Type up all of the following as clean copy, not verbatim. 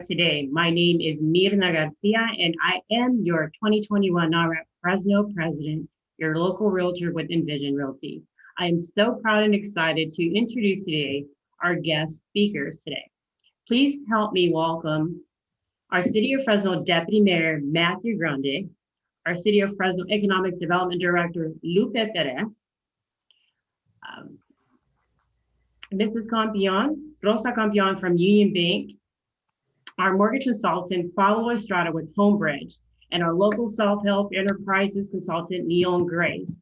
today. My name is Mirna Garcia, and I am your 2021 NAREP Fresno President, your local realtor with Envision Realty. I am so proud and excited to introduce today our guest speakers today. Please help me welcome our City of Fresno Deputy Mayor Matthew Grande, our City of Fresno Economic Development Director Lupe Perez, Mrs. Campion, Rosa Campion from Union Bank, our mortgage consultant, Paulo Estrada with Homebridge, and our local self-help enterprises consultant, Leon Grace.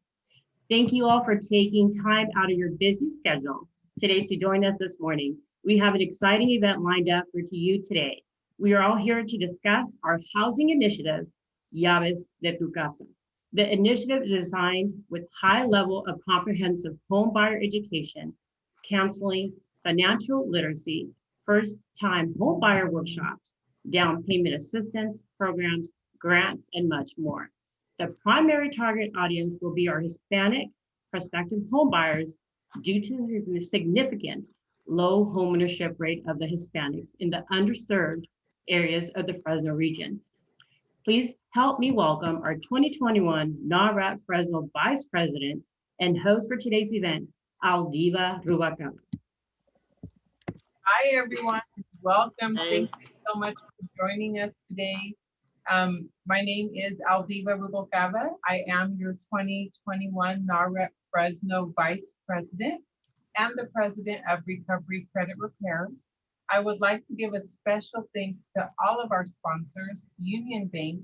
Thank you all for taking time out of your busy schedule today to join us this morning. We have an exciting event lined up for you today. We are all here to discuss our housing initiative, Llaves de tu Casa. The initiative is designed with high level of comprehensive home buyer education, counseling, financial literacy, first-time home buyer workshops, down payment assistance programs, grants, and much more. The primary target audience will be our Hispanic prospective home buyers due to the significant low homeownership rate of the Hispanics in the underserved areas of the Fresno region. Please help me welcome our 2021 NAREP Fresno Vice President and host for today's event, Aldiva Rubalcaba. Hi, everyone. Welcome. Thank you so much for joining us today. My name is Aldiva Rubalcaba. I am your 2021 NAREP Fresno Vice President and the President of Recovery Credit Repair. I would like to give a special thanks to all of our sponsors, Union Bank,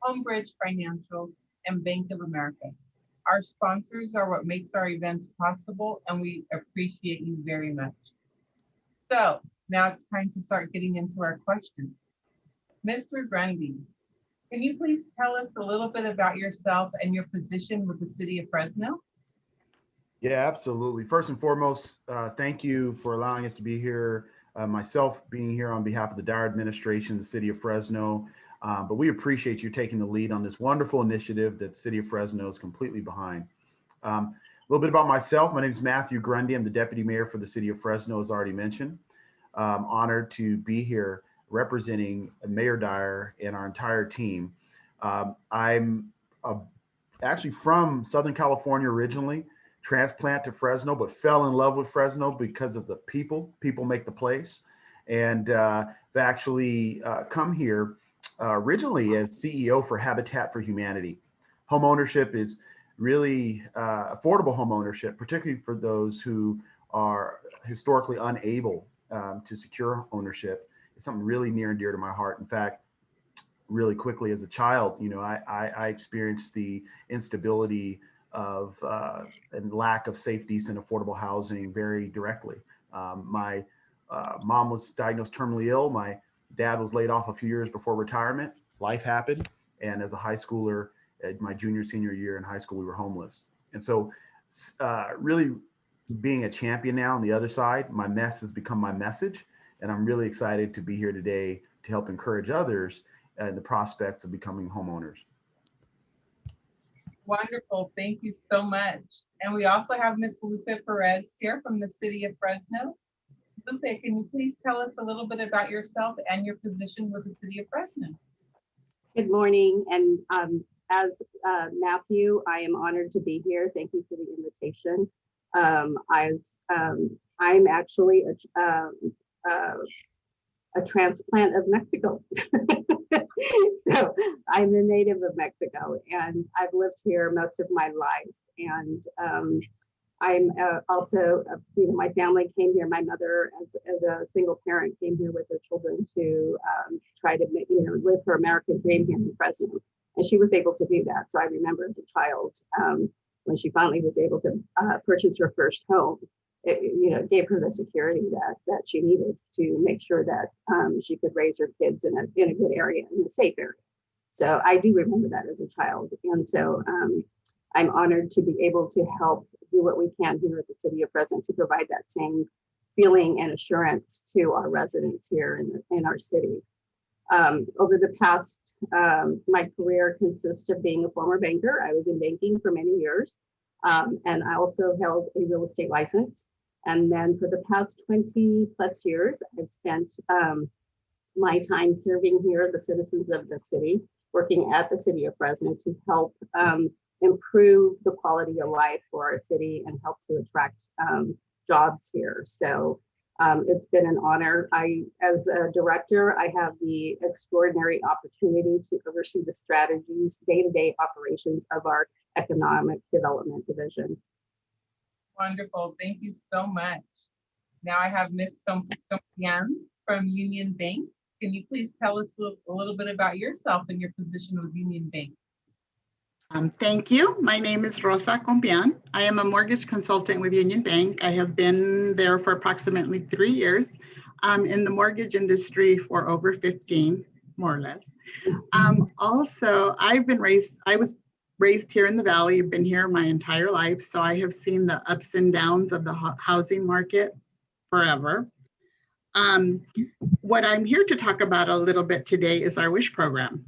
Homebridge Financial, and Bank of America. Our sponsors are what makes our events possible, and we appreciate you very much. So now it's time to start getting into our questions. Mr. Grundy, can you please tell us a little bit about yourself and your position with the City of Fresno? Yeah, absolutely. First and foremost, thank you for allowing us to be here. Myself being here on behalf of the Dyer administration, the City of Fresno, but we appreciate you taking the lead on this wonderful initiative that the City of Fresno is completely behind. A little bit about myself. My name is Matthew Grundy. I'm the Deputy Mayor for the City of Fresno, as already mentioned. I'm honored to be here representing Mayor Dyer and our entire team. I'm actually from Southern California originally, transplant to Fresno, but fell in love with Fresno because of the people. People make the place. And I've actually come here originally as CEO for Habitat for Humanity. Home ownership is really affordable home ownership, particularly for those who are historically unable to secure ownership. It's something really near and dear to my heart. In fact, really quickly as a child, you know, I experienced the instability of and lack of safe, decent, affordable housing very directly. My mom was diagnosed terminally ill. My dad was laid off a few years before retirement. Life happened. And as a high schooler, at my junior, senior year in high school, we were homeless. And so really being a champion now on the other side, my mess has become my message. And I'm really excited to be here today to help encourage others in the prospects of becoming homeowners. Wonderful. Thank you so much. And we also have Ms. Lupe Perez here from the City of Fresno. Lupe, can you please tell us a little bit about yourself and your position with the City of Fresno? Good morning. And as Matthew, I am honored to be here. Thank you for the invitation. I'm actually a transplant of Mexico. So I'm a native of Mexico, and I've lived here most of my life. And I'm also, you know, my family came here. My mother, as a single parent, came here with her children to try to, you know, live her American dream here in Fresno. And she was able to do that. So I remember as a child, when she finally was able to purchase her first home, it, you know, gave her the security that she needed to make sure that she could raise her kids in a good area, in a safe area. So I do remember that as a child. And so I'm honored to be able to help do what we can here at the City of Fresno to provide that same feeling and assurance to our residents here in our city. Over the past, my career consists of being a former banker. I was in banking for many years, and I also held a real estate license. And then for the past 20 plus years, I've spent my time serving here, the citizens of the city, working at the city of Fresno to help improve the quality of life for our city and help to attract jobs here. So it's been an honor. As a director, I have the extraordinary opportunity to oversee the strategies, day-to-day operations of our economic development division. Wonderful. Thank you so much. Now I have Ms. Compian from Union Bank. Can you please tell us a little bit about yourself and your position with Union Bank? Thank you. My name is Rosa Compian. I am a mortgage consultant with Union Bank. I have been there for approximately 3 years. In the mortgage industry for over 15, more or less. Also, I was raised here in the Valley. I've been here my entire life, so I have seen the ups and downs of the housing market forever. What I'm here to talk about a little bit today is our WISH program.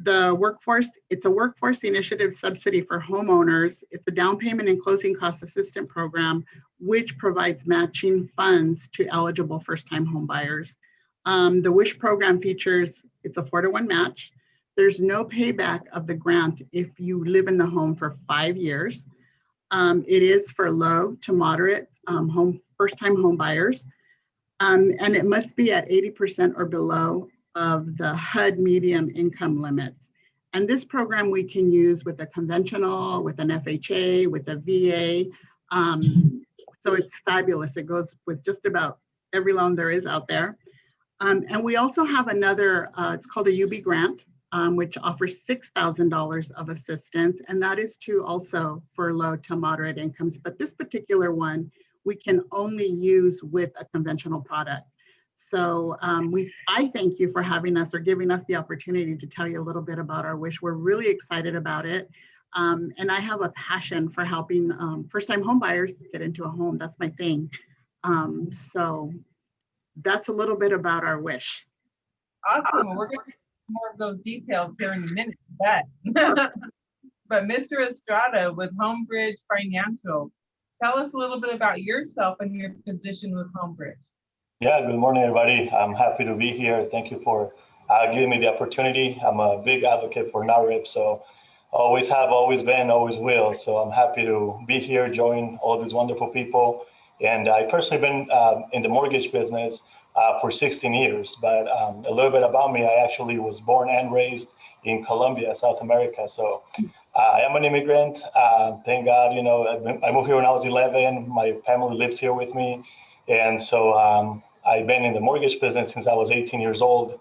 It's a workforce initiative subsidy for homeowners. It's a down payment and closing cost assistance program, which provides matching funds to eligible first-time home buyers. The WISH program features, it's a 4-to-1 match. There's no payback of the grant if you live in the home for 5 years. It is for low to moderate first-time home buyers. And it must be at 80% or below of the HUD medium income limits. And this program we can use with a conventional, with an FHA, with a VA. So it's fabulous. It goes with just about every loan there is out there. And we also have another, it's called a UB grant, which offers $6,000 of assistance. And that is too also for low to moderate incomes. But this particular one, we can only use with a conventional product. So I thank you for having us or giving us the opportunity to tell you a little bit about our WISH. We're really excited about it. And I have a passion for helping first-time home buyers get into a home. That's my thing. So that's a little bit about our WISH. Awesome. We're going to get more of those details here in a minute. But Mr. Estrada with Homebridge Financial, tell us a little bit about yourself and your position with Homebridge. Yeah, good morning, everybody. I'm happy to be here. Thank you for giving me the opportunity. I'm a big advocate for NAREP, so always have, always been, always will. So I'm happy to be here, join all these wonderful people. And I personally been in the mortgage business for 16 years, but a little bit about me, I actually was born and raised in Colombia, South America. So I am an immigrant. Thank God, you know, I moved here when I was 11. My family lives here with me. And so I've been in the mortgage business since I was 18 years old.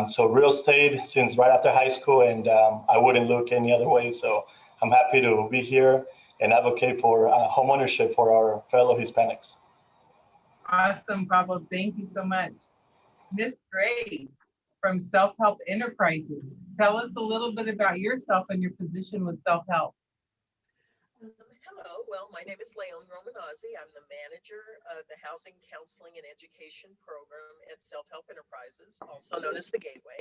So real estate since right after high school, and I wouldn't look any other way. So I'm happy to be here and advocate for homeownership for our fellow Hispanics. Awesome, Pablo. Thank you so much. Miss Grace from Self Help Enterprises. Tell us a little bit about yourself and your position with Self Help. Hello, well, my name is Leon Romanazzi. I'm the manager of the Housing Counseling and Education Program at Self Help Enterprises, also known as the Gateway.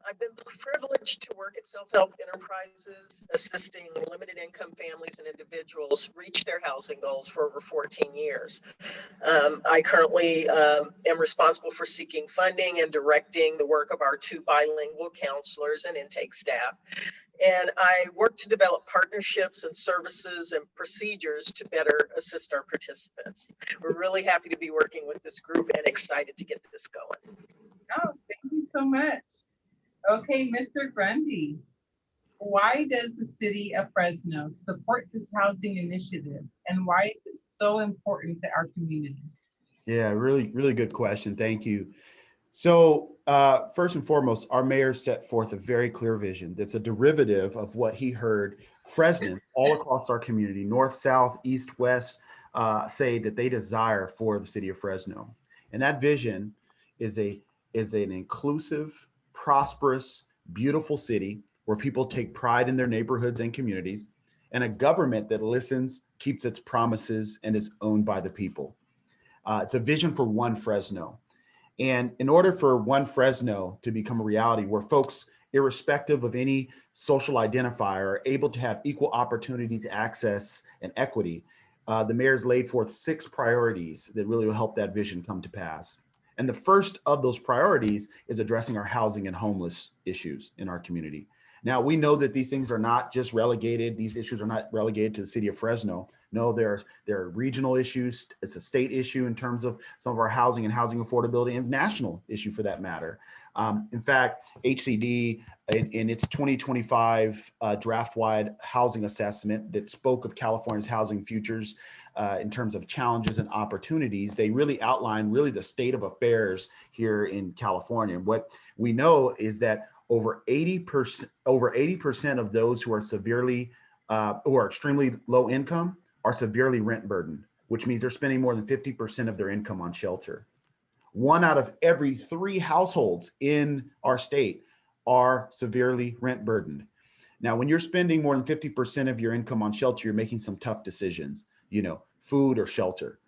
I've been privileged to work at Self Help Enterprises, assisting limited income families and individuals reach their housing goals for over 14 years. I currently am responsible for seeking funding and directing the work of our 2 bilingual counselors and intake staff. And I work to develop partnerships and services and procedures to better assist our participants. We're really happy to be working with this group and excited to get this going. Oh, thank you so much. Okay, Mr. Grundy, why does the city of Fresno support this housing initiative, and why is it so important to our community? Yeah, really, really good question. Thank you. So first and foremost, our mayor set forth a very clear vision that's a derivative of what he heard Fresnans all across our community, north, south, east, west, say that they desire for the city of Fresno. And that vision is an inclusive, prosperous, beautiful city where people take pride in their neighborhoods and communities, and a government that listens, keeps its promises, and is owned by the people. It's a vision for one Fresno. And in order for one Fresno to become a reality where folks, irrespective of any social identifier, are able to have equal opportunity to access and equity, the mayor's laid forth 6 priorities that really will help that vision come to pass. And the first of those priorities is addressing our housing and homeless issues in our community. Now, we know that these things are not just relegated. These issues are not relegated to the city of Fresno. No, there are regional issues. It's a state issue in terms of some of our housing and housing affordability, and national issue for that matter. In fact, HCD in its 2025 draft-wide housing assessment that spoke of California's housing futures in terms of challenges and opportunities, they really outline really the state of affairs here in California. What we know is that over 80% of those who are severely who are extremely low income are severely rent burdened, which means they're spending more than 50% of their income on shelter. 1 out of every 3 households in our state are severely rent burdened. Now, when you're spending more than 50% of your income on shelter, you're making some tough decisions, food or shelter,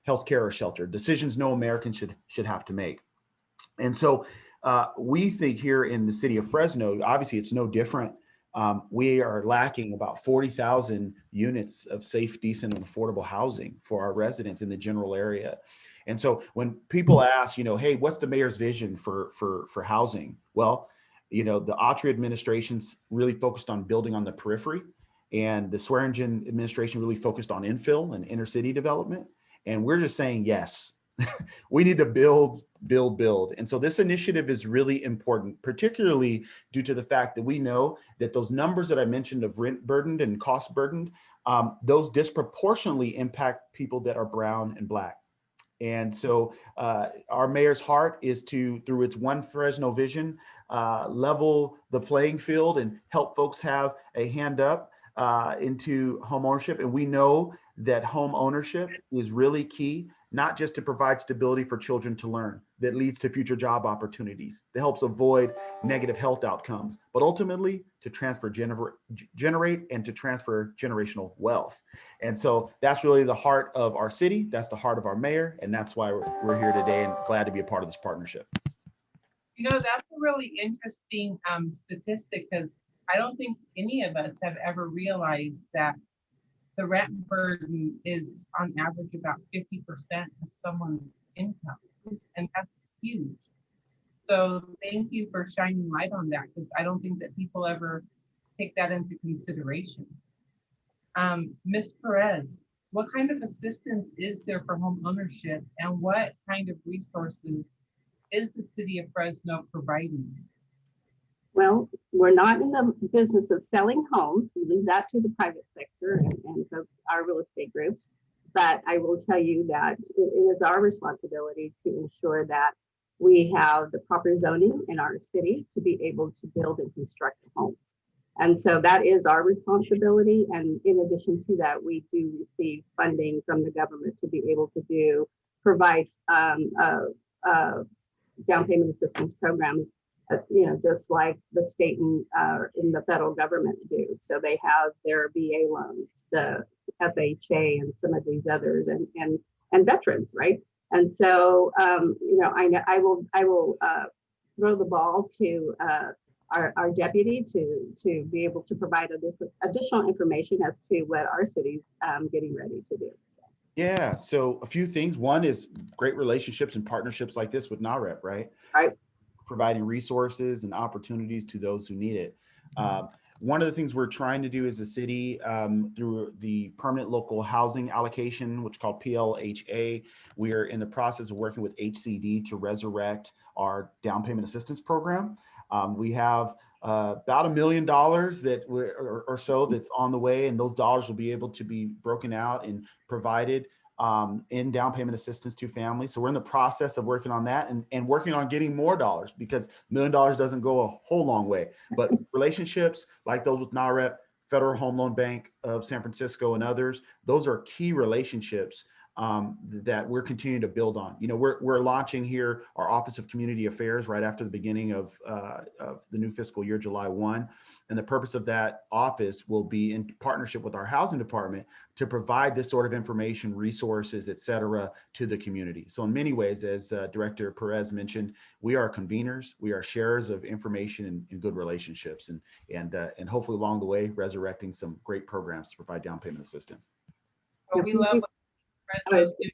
healthcare or shelter, decisions no American should have to make. And so we think here in the city of Fresno, obviously it's no different. We are lacking about 40,000 units of safe, decent, and affordable housing for our residents in the general area. And so when people ask, hey, what's the mayor's vision for housing? Well, the Autry administration's really focused on building on the periphery, and the Swearingen administration really focused on infill and inner city development. And we're just saying, yes, we need to build. And so this initiative is really important, particularly due to the fact that we know that those numbers that I mentioned of rent burdened and cost burdened, those disproportionately impact people that are brown and Black. And so our mayor's heart is to, through its One Fresno vision, level the playing field and help folks have a hand up into home ownership. And we know that home ownership is really key, not just to provide stability for children to learn, that leads to future job opportunities, that helps avoid negative health outcomes, but ultimately to generate and to transfer generational wealth. And so that's really the heart of our city. That's the heart of our mayor. And that's why we're here today and glad to be a part of this partnership. That's a really interesting statistic, because I don't think any of us have ever realized that the rent burden is on average about 50% of someone's income. And that's huge. So thank you for shining light on that, because I don't think that people ever take that into consideration. Ms. Perez, what kind of assistance is there for home ownership, and what kind of resources is the city of Fresno providing? Well, we're not in the business of selling homes. We leave that to the private sector and our real estate groups. But I will tell you that it is our responsibility to ensure that we have the proper zoning in our city to be able to build and construct homes. And so that is our responsibility. And in addition to that, we do receive funding from the government to be able to provide down payment assistance programs, just like the state and the federal government do. So they have their VA loans, the FHA, and some of these others, and veterans, right? And so, I will throw the ball to our deputy to be able to provide additional information as to what our city's getting ready to do. So. Yeah, so a few things. One is great relationships and partnerships like this with NAREP, right? Right. Providing resources and opportunities to those who need it. One of the things we're trying to do as a city through the permanent local housing allocation, which is called PLHA, we are in the process of working with HCD to resurrect our down payment assistance program. We have about $1 million that or so that's on the way, and those dollars will be able to be broken out and provided in down payment assistance to families. So we're in the process of working on that and working on getting more dollars, because $1 million doesn't go a whole long way. But relationships like those with NAREP, Federal Home Loan Bank of San Francisco, and others, those are key relationships that we're continuing to build on. We're launching here our Office of Community Affairs right after the beginning of the new fiscal year, July 1. And the purpose of that office will be in partnership with our housing department to provide this sort of information, resources, et cetera, to the community. So in many ways, as Director Perez mentioned, we are conveners, we are sharers of information and good relationships, and hopefully along the way, resurrecting some great programs to provide down payment assistance. Well, we love what Fresno is doing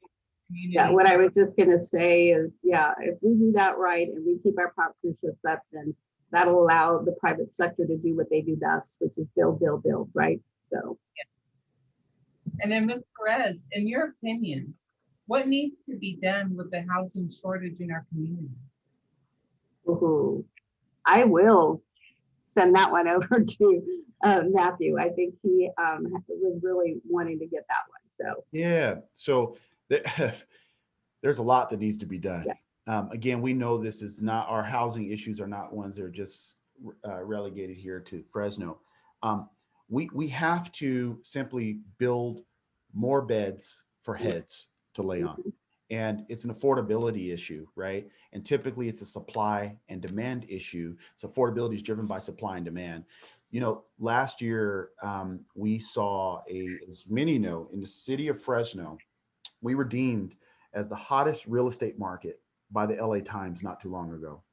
Yeah, what I was just gonna say is, yeah, if we do that right and we keep our partnerships up, then that'll allow the private sector to do what they do best, which is build, build, build, right? So. And then Ms. Perez, in your opinion, what needs to be done with the housing shortage in our community? Ooh, I will send that one over to Matthew. I think he was really wanting to get that one. So Yeah, so there's a lot that needs to be done. Yeah. Again, we know this is not, our housing issues are not ones that are just relegated here to Fresno. We have to simply build more beds for heads to lay on. And it's an affordability issue, right? And typically it's a supply and demand issue. So affordability is driven by supply and demand. You know, last year we saw as many know, in the city of Fresno, we were deemed as the hottest real estate market by the LA Times not too long ago.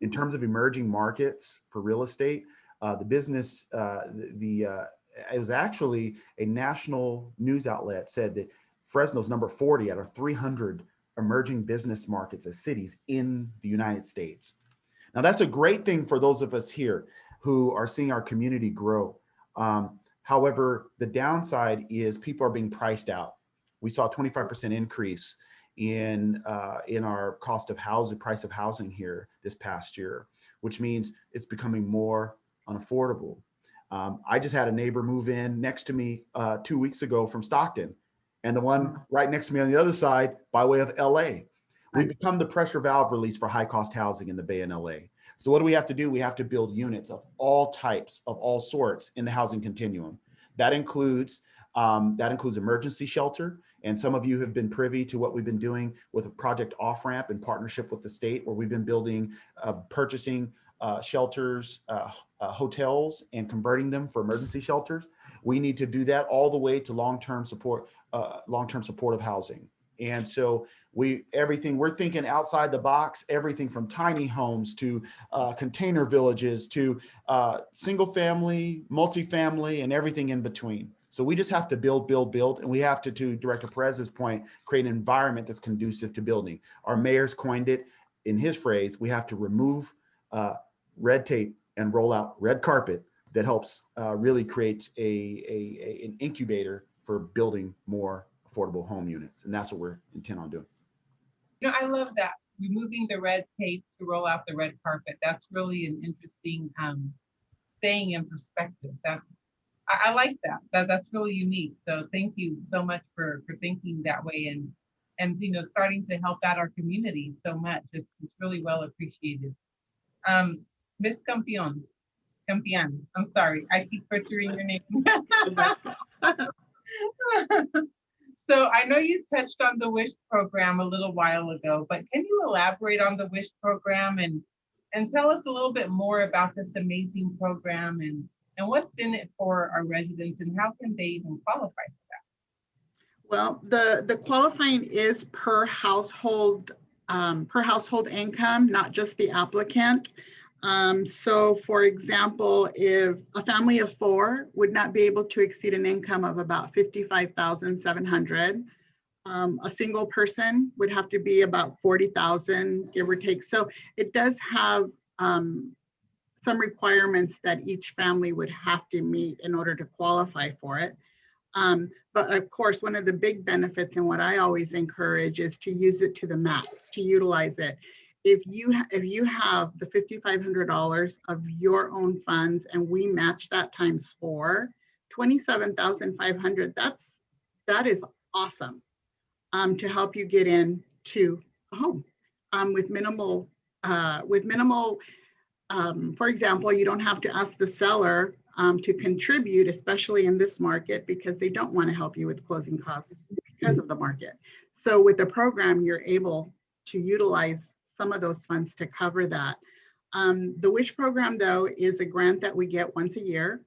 In terms of emerging markets for real estate, the business, it was actually a national news outlet said that Fresno's number 40 out of 300 emerging business markets as cities in the United States. Now, that's a great thing for those of us here who are seeing our community grow. However, the downside is people are being priced out. We saw a 25% increase in our cost of housing, price of housing here this past year, which means it's becoming more unaffordable. I just had a neighbor move in next to me 2 weeks ago from Stockton, and the one right next to me on the other side by way of LA. We've become the pressure valve release for high cost housing in the Bay and LA. So what do we have to do? We have to build units of all types, of all sorts in the housing continuum. That includes emergency shelter. And some of you have been privy to what we've been doing with a Project Off-Ramp in partnership with the state, where we've been building, purchasing shelters, hotels, and converting them for emergency shelters. We need to do that all the way to long-term support, supportive housing. And so we're thinking outside the box, everything from tiny homes to container villages to single family, multifamily, and everything in between. So we just have to build, and we have to Director Perez's point, create an environment that's conducive to building. Our mayor's coined it in his phrase, we have to remove red tape and roll out red carpet that helps really create an incubator for building more affordable home units. And that's what we're intent on doing. You know, I love that, removing the red tape to roll out the red carpet. That's really an interesting staying in perspective. I like that. That's really unique. So thank you so much for thinking that way and you know, starting to help out our community so much. It's really well appreciated. Miss Campion, I'm sorry, I keep butchering your name. So I know you touched on the WISH program a little while ago, but can you elaborate on the WISH program and tell us a little bit more about this amazing program and what's in it for our residents and how can they even qualify for that? Well, the qualifying is per household income, not just the applicant. So for example, if a family of 4 would not be able to exceed an income of about $55,700, a single person would have to be about 40,000, give or take. So it does have some requirements that each family would have to meet in order to qualify for it. But of course, one of the big benefits and what I always encourage is to use it to the max, to utilize it. If you have the $5,500 of your own funds and we match that times 4, $27,500, that is awesome to help you get into a home with minimal, for example, you don't have to ask the seller to contribute, especially in this market, because they don't want to help you with closing costs because of the market. So with the program, you're able to utilize some of those funds to cover that. The WISH program, though, is a grant that we get once a year.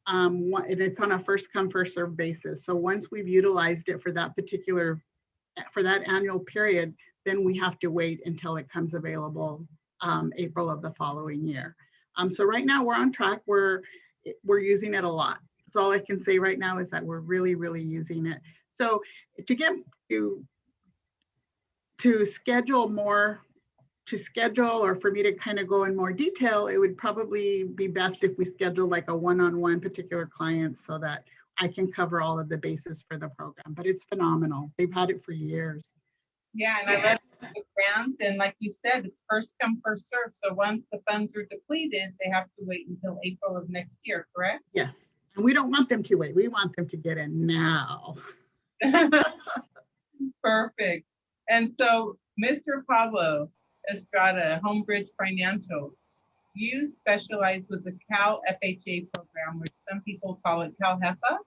And it's on a first come, first served basis. So once we've utilized it for that annual period, then we have to wait until it comes available April of the following year. So right now we're on track. We're using it a lot. That's all I can say right now is that we're really, really using it. So to to schedule or for me to kind of go in more detail, it would probably be best if we schedule like a one-on-one particular client so that I can cover all of the bases for the program. But it's phenomenal. They've had it for years. Yeah, and I read the grants, and like you said, it's first come, first serve. So once the funds are depleted, they have to wait until April of next year, correct? Yes. And we don't want them to wait. We want them to get in now. Perfect. And so, Mr. Pablo Estrada, Homebridge Financial, you specialize with the Cal FHA program, which some people call it Cal HEFA.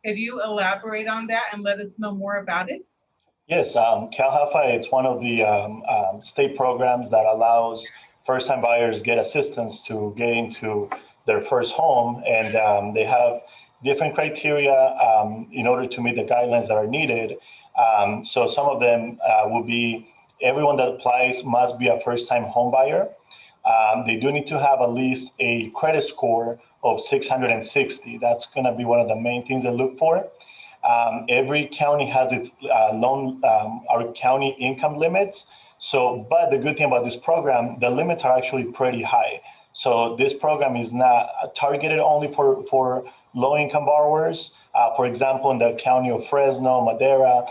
Could you elaborate on that and let us know more about it? Yes, Cal HEFA, it's one of the state programs that allows first-time buyers get assistance to get into their first home, and they have different criteria in order to meet the guidelines that are needed. So some of them will be everyone that applies must be a first-time home buyer. They do need to have at least a credit score of 660. That's going to be one of the main things they look for. Every county has its our county income limits. So, but the good thing about this program, the limits are actually pretty high. So this program is not targeted only for low-income borrowers. For example, in the county of Fresno, Madera,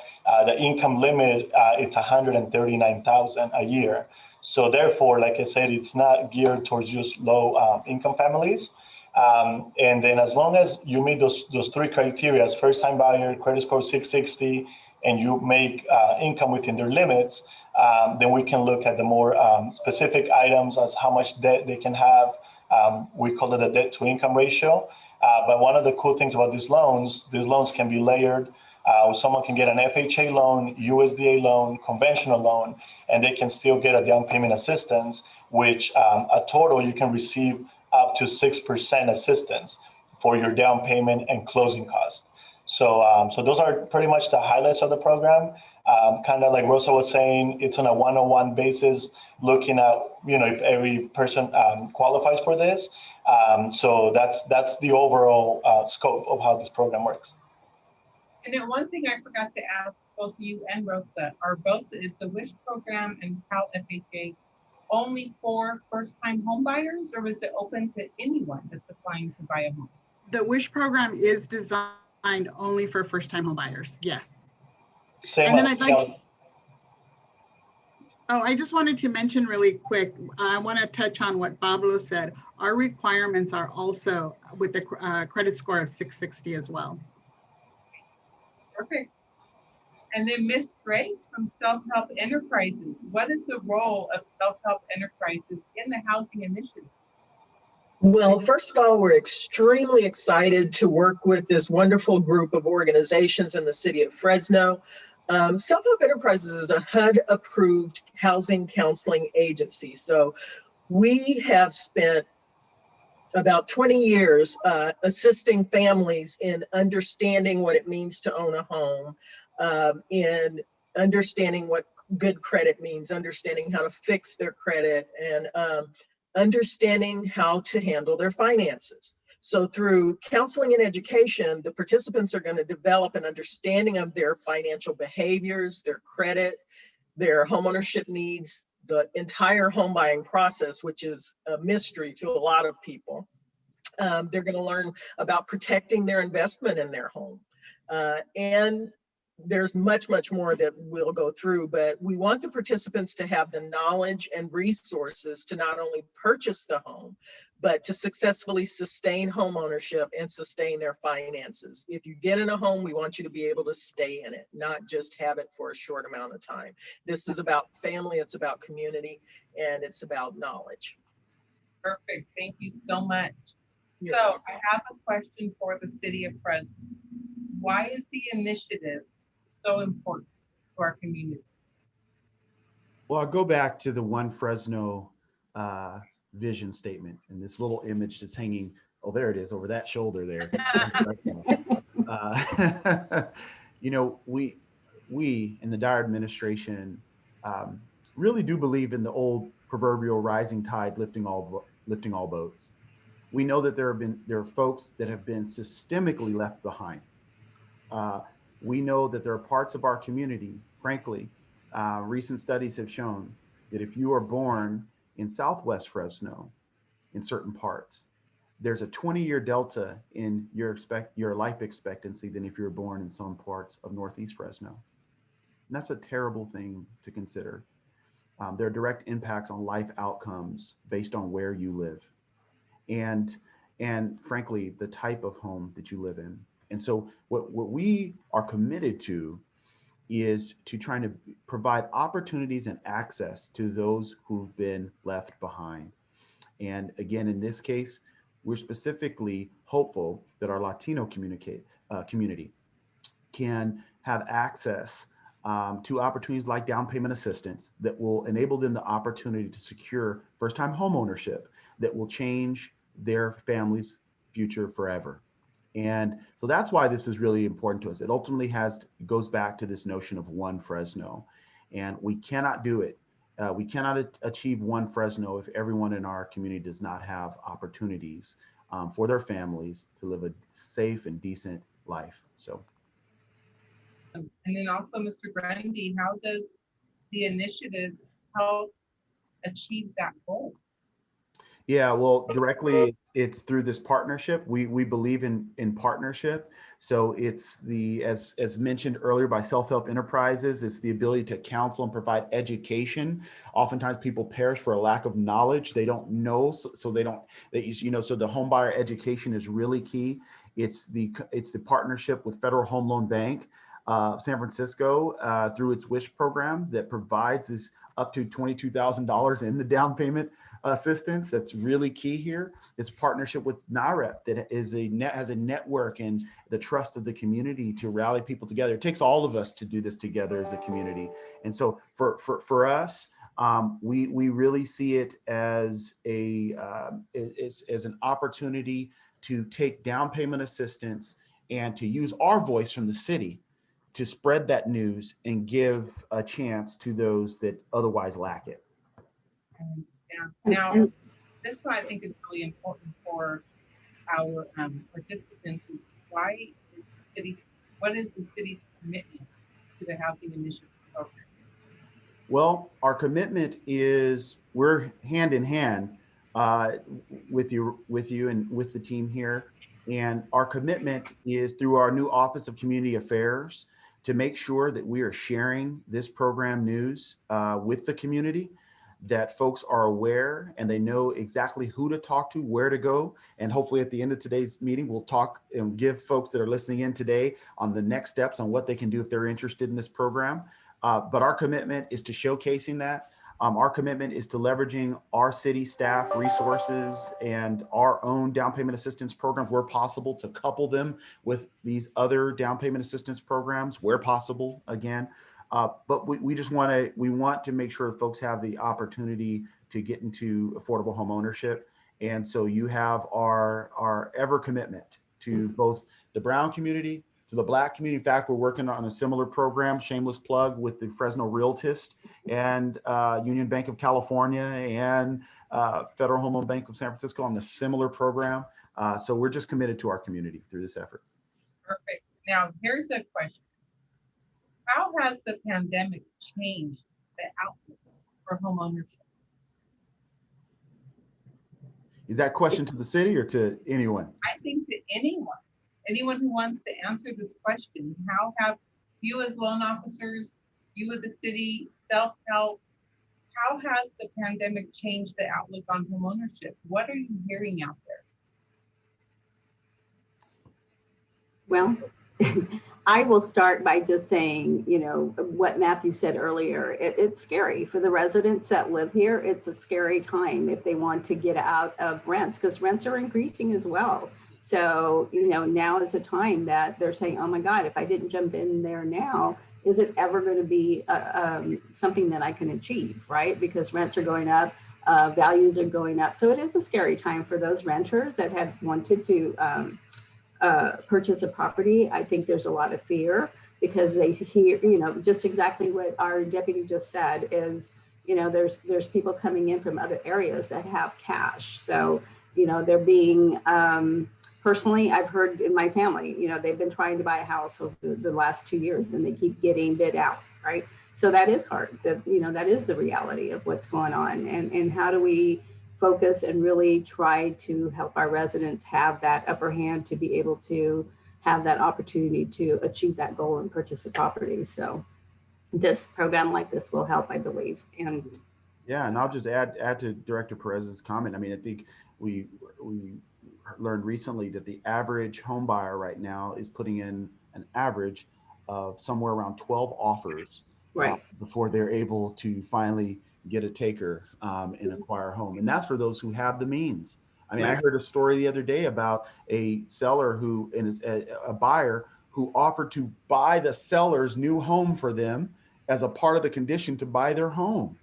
the income limit, it's $139,000 a year. So therefore, like I said, it's not geared towards just low income families. And then as long as you meet those three criteria, first-time buyer, credit score 660, and you make income within their limits, then we can look at the more specific items as how much debt they can have. We call it a debt to income ratio. But one of the cool things about these loans can be layered. Someone can get an FHA loan, USDA loan, conventional loan, and they can still get a down payment assistance, which a total you can receive up to 6% assistance for your down payment and closing costs. So, so those are pretty much the highlights of the program. Kind of like Rosa was saying, it's on a one-on-one basis, looking at if every person qualifies for this. So that's the overall scope of how this program works. And then one thing I forgot to ask both you and Rosa is the WISH program and Cal FHA only for first-time home buyers, or is it open to anyone that's applying to buy a home? The WISH program is designed only for first-time home buyers. Yes. Same. And then I'd like to, I just wanted to mention really quick, I want to touch on what Pablo said. Our requirements are also with the credit score of 660 as well. Perfect. And then Miss Grace from Self-Help Enterprises. What is the role of Self-Help Enterprises in the Housing Initiative? Well, first of all, we're extremely excited to work with this wonderful group of organizations in the city of Fresno. Self-Help Enterprises is a HUD-approved housing counseling agency. So we have spent about 20 years assisting families in understanding what it means to own a home, in understanding what good credit means, understanding how to fix their credit, and understanding how to handle their finances. So through counseling and education, the participants are going to develop an understanding of their financial behaviors, their credit, their homeownership needs, the entire home buying process, which is a mystery to a lot of people. They're going to learn about protecting their investment in their home. And there's much, much more that we'll go through, but we want the participants to have the knowledge and resources to not only purchase the home, but to successfully sustain home ownership and sustain their finances. If you get in a home, we want you to be able to stay in it, not just have it for a short amount of time. This is about family, it's about community, and it's about knowledge. Perfect. Thank you so much. You're So welcome. I have a question for the city of Fresno. Why is the initiative so important to our community? Well, I'll go back to the One Fresno vision statement and this little image that's hanging. Oh, there it is over that shoulder there. We in the Dyer administration really do believe in the old proverbial rising tide lifting all boats. We know that there are folks that have been systemically left behind. We know that there are parts of our community, frankly, recent studies have shown that if you are born in Southwest Fresno, in certain parts, there's a 20-year delta in your life expectancy than if you're born in some parts of Northeast Fresno. And that's a terrible thing to consider. There are direct impacts on life outcomes based on where you live, and frankly, the type of home that you live in. And so what we are committed to is to trying to provide opportunities and access to those who've been left behind. And again, in this case, we're specifically hopeful that our Latino community can have access to opportunities like down payment assistance that will enable them the opportunity to secure first-time home ownership that will change their family's future forever. And so that's why this is really important to us. It ultimately goes back to this notion of one Fresno, and we cannot do it. We cannot achieve one Fresno if everyone in our community does not have opportunities for their families to live a safe and decent life. So. And then also, Mr. Grundy, how does the initiative help achieve that goal? Yeah, well, directly it's through this partnership. We believe in partnership. So it's as mentioned earlier by self-help enterprises, it's the ability to counsel and provide education. Oftentimes people perish for a lack of knowledge. They don't know, so they don't, so the home buyer education is really key. It's the partnership with Federal Home Loan Bank, San Francisco, through its WISH program that provides this up to $22,000 in the down payment assistance. That's really key here. It's partnership with NAREP that has a network and the trust of the community to rally people together. It takes all of us to do this together as a community. And so for us, we really see it as an opportunity to take down payment assistance and to use our voice from the city to spread that news and give a chance to those that otherwise lack it. Yeah. Now, this one I think is really important for our participants. What is the city's commitment to the Housing Initiative program? Well, our commitment is we're hand in hand with you and with the team here. And our commitment is through our new Office of Community Affairs to make sure that we are sharing this program news with the community, that folks are aware and they know exactly who to talk to, where to go. And hopefully at the end of today's meeting, we'll talk and give folks that are listening in today on the next steps on what they can do if they're interested in this program. But our commitment is to showcasing that. Our commitment is to leveraging our city staff resources and our own down payment assistance programs where possible, to couple them with these other down payment assistance programs where possible again. But we want to make sure that folks have the opportunity to get into affordable home ownership. And so you have our ever commitment to both the Brown community, to the Black community. In fact, we're working on a similar program, shameless plug, with the Fresno Realtist and Union Bank of California and Federal Home Loan Bank of San Francisco on a similar program. So we're just committed to our community through this effort. Perfect. Now, here's a question. How has the pandemic changed the outlook for home ownership? Is that question to the city or to anyone? I think to anyone who wants to answer this question. How have you as loan officers, you as the city, self-help, how has the pandemic changed the outlook on home ownership? What are you hearing out there? Well, I will start by just saying, what Matthew said earlier, it's scary for the residents that live here. It's a scary time if they want to get out of rents, because rents are increasing as well. So, now is a time that they're saying, oh my God, if I didn't jump in there now, is it ever going to be something that I can achieve, right? Because rents are going up, values are going up. So it is a scary time for those renters that have wanted to purchase a property. I think there's a lot of fear because they hear, just exactly what our deputy just said is, there's people coming in from other areas that have cash. So, they're being, personally, I've heard in my family, they've been trying to buy a house over the last 2 years and they keep getting bid out, right? So that is hard. That is the reality of what's going on. And how do we focus and really try to help our residents have that upper hand to be able to have that opportunity to achieve that goal and purchase a property. So this program like this will help, I believe. And Yeah, and I'll just add to Director Perez's comment. I mean, I think we learned recently that the average home buyer right now is putting in an average of somewhere around 12 offers right, before they're able to finally get a taker and acquire a home. And that's for those who have the means. I mean, I right, heard a story the other day about a seller who and a buyer who offered to buy the seller's new home for them as a part of the condition to buy their home.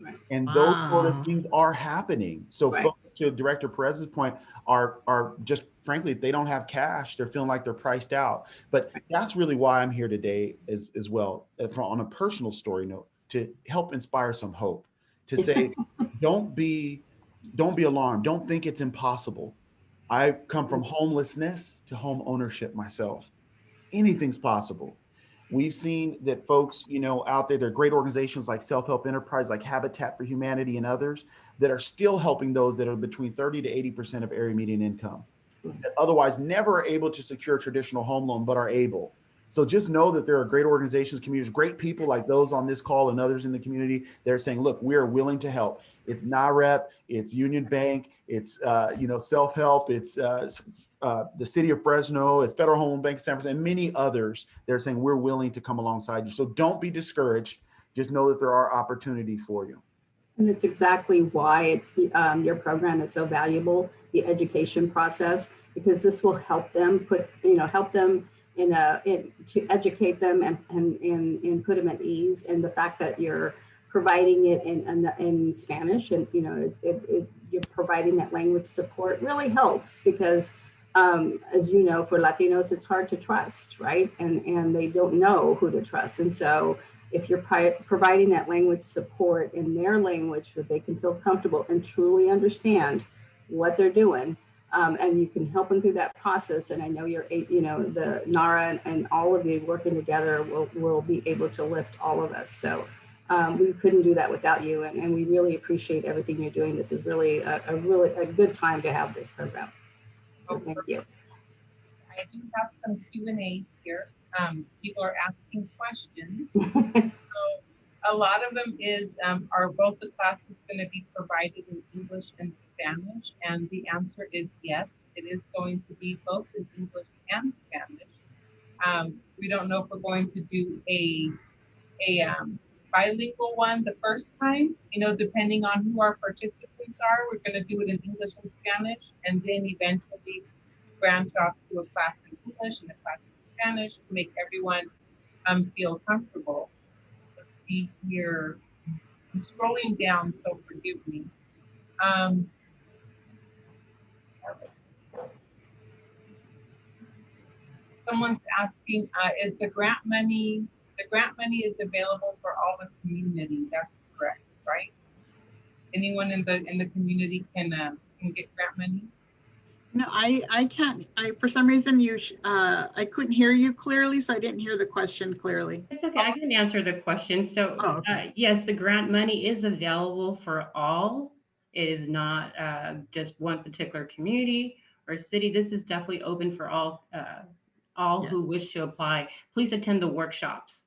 right, And those sort of Wow. things are happening. So right. folks, to Director Perez's point, are just frankly, if they don't have cash, they're feeling like they're priced out. But that's really why I'm here today as well, on a personal story note, to help inspire some hope, to say, don't be alarmed. Don't think it's impossible. I've come from homelessness to home ownership myself. Anything's possible. We've seen that folks, out there, there are great organizations like Self-Help Enterprise, like Habitat for Humanity and others that are still helping those that are between 30 to 80% of area median income, that otherwise never are able to secure a traditional home loan, but are able. So just know that there are great organizations, communities, great people like those on this call and others in the community. They're saying, look, we are willing to help. It's NAREP, it's Union Bank, it's Self-Help, it's the city of Fresno, it's Federal Home Loan Bank of San Francisco, and many others. They're saying we're willing to come alongside you. So don't be discouraged. Just know that there are opportunities for you. And it's exactly why your program is so valuable, the education process, because this will help them help them to educate them and put them at ease. And the fact that you're providing it in Spanish and, you're providing that language support really helps because, as you know, for Latinos, it's hard to trust, right? And they don't know who to trust. And so if you're providing that language support in their language that they can feel comfortable and truly understand what they're doing, and you can help them through that process. And I know the NARA and all of you working together will be able to lift all of us. So we couldn't do that without you. And we really appreciate everything you're doing. This is really a good time to have this program. So thank you. I do have some Q&As here. People are asking questions. So a lot of them is, are both the classes going to be provided in English and Spanish? And the answer is yes, it is going to be both in English and Spanish. We don't know if we're going to do a bilingual one the first time, depending on who our participants are. We're going to do it in English and Spanish, and then eventually branch off to a class in English and a class in Spanish to make everyone feel comfortable. Let's see here. I'm scrolling down, so forgive me. Someone's asking, is the grant money is available for all the community? That's correct, right? Anyone in the community can get grant money? No, I can't. For some reason I couldn't hear you clearly, so I didn't hear the question clearly. It's okay, I can answer the question. So okay. yes, the grant money is available for all. It is not just one particular community or city. This is definitely open for all Yes. who wish to apply. Please attend the workshops.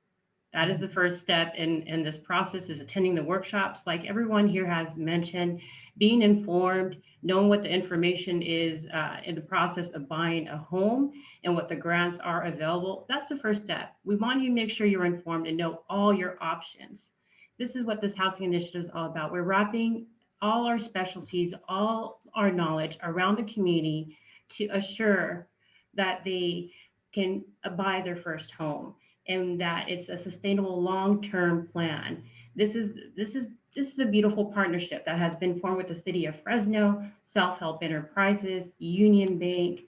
That is the first step in this process, is attending the workshops. Like everyone here has mentioned, being informed, knowing what the information is in the process of buying a home and what the grants are available. That's the first step. We want you to make sure you're informed and know all your options. This is what this housing initiative is all about. We're wrapping all our specialties, all our knowledge around the community to assure that they can buy their first home and that it's a sustainable long-term plan. This is a beautiful partnership that has been formed with the city of Fresno, Self-Help Enterprises, Union Bank,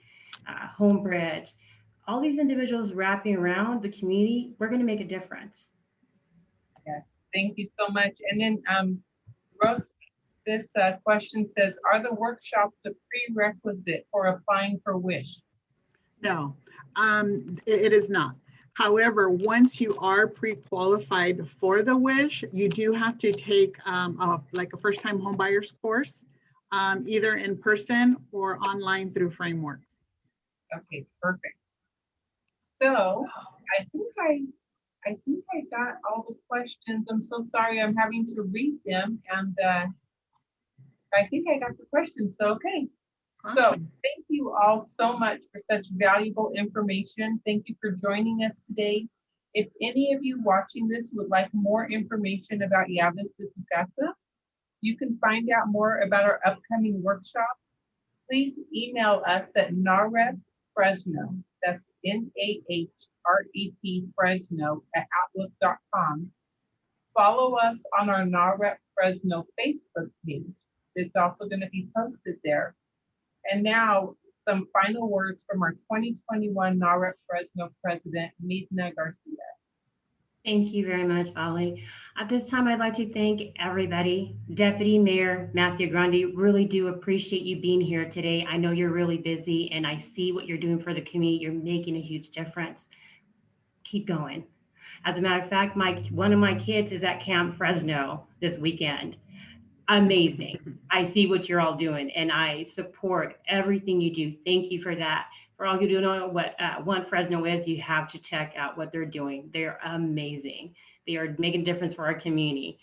Homebridge, all these individuals wrapping around the community. We're going to make a difference. Yes, thank you so much. And then Rose, this question says, are the workshops a prerequisite for applying for WISH? No, it is not. However, once you are pre-qualified for the WISH, you do have to take like a first-time homebuyers course, either in person or online through Frameworks. Okay, perfect. So I think I got all the questions. I'm so sorry I'm having to read them, and I think I got the questions. So okay. So Awesome. thank you all so much for such valuable information. Thank you for joining us today. If any of you watching this would like more information about Llaves de tu Casa, you can find out more about our upcoming workshops. Please email us at narepfresno, that's NAHREP Fresno @outlook.com. Follow us on our NAREP Fresno Facebook page. It's also going to be posted there. And now some final words from our 2021 NAREP Fresno President, Midna Garcia. Thank you very much, Ali. At this time, I'd like to thank everybody. Deputy Mayor Matthew Grandi, really do appreciate you being here today. I know you're really busy and I see what you're doing for the community. You're making a huge difference. Keep going. As a matter of fact, one of my kids is at Camp Fresno this weekend. Amazing. I see what you're all doing and I support everything you do. Thank you for that. For all who don't know what One Fresno is, you have to check out what they're doing. They're amazing. They are making a difference for our community.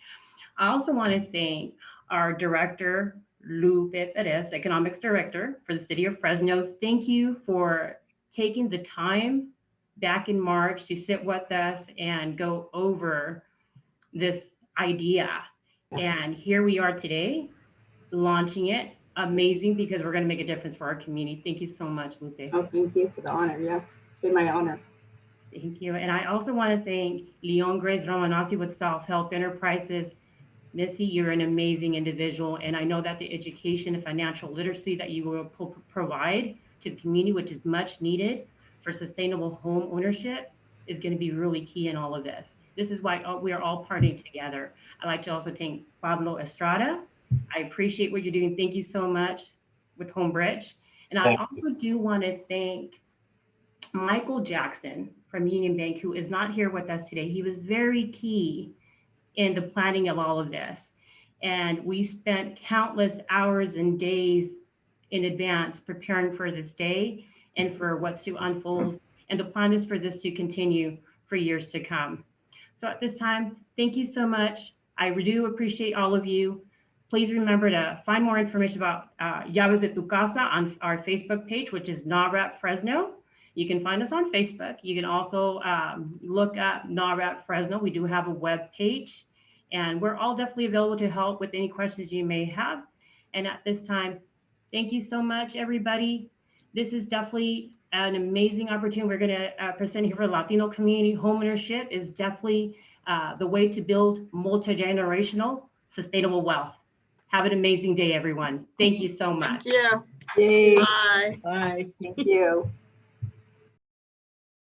I also want to thank our director, Lupe Perez, Economics Director for the City of Fresno. Thank you for taking the time back in March to sit with us and go over this idea. Yes. And here we are today, launching it. Amazing, because we're going to make a difference for our community. Thank you so much, Lupe. Oh, thank you for the honor. Yeah, it's been my honor. Thank you. And I also want to thank Leon Grace Romanasi with Self Help Enterprises. Missy, you're an amazing individual. And I know that the education and financial literacy that you will provide to the community, which is much needed for sustainable home ownership, is going to be really key in all of this. This is why we are all partying together. I'd like to also thank Pablo Estrada. I appreciate what you're doing. Thank you so much with Homebridge. And I also do want to thank Michael Jackson from Union Bank, who is not here with us today. He was very key in the planning of all of this. And we spent countless hours and days in advance preparing for this day and for what's to unfold. And the plan is for this to continue for years to come. So at this time, thank you so much. I do appreciate all of you. Please remember to find more information about Llaves de tu Casa on our Facebook page, which is NAREP Fresno. You can find us on Facebook. You can also look at NAREP Fresno. We do have a web page, and we're all definitely available to help with any questions you may have. And at this time, thank you so much, everybody. This is definitely an amazing opportunity. We're going to present here for the Latino community. Homeownership is definitely the way to build multi-generational sustainable wealth. Have an amazing day, everyone. Thank you so much. Thank you. Yay. Bye. Bye. Thank you.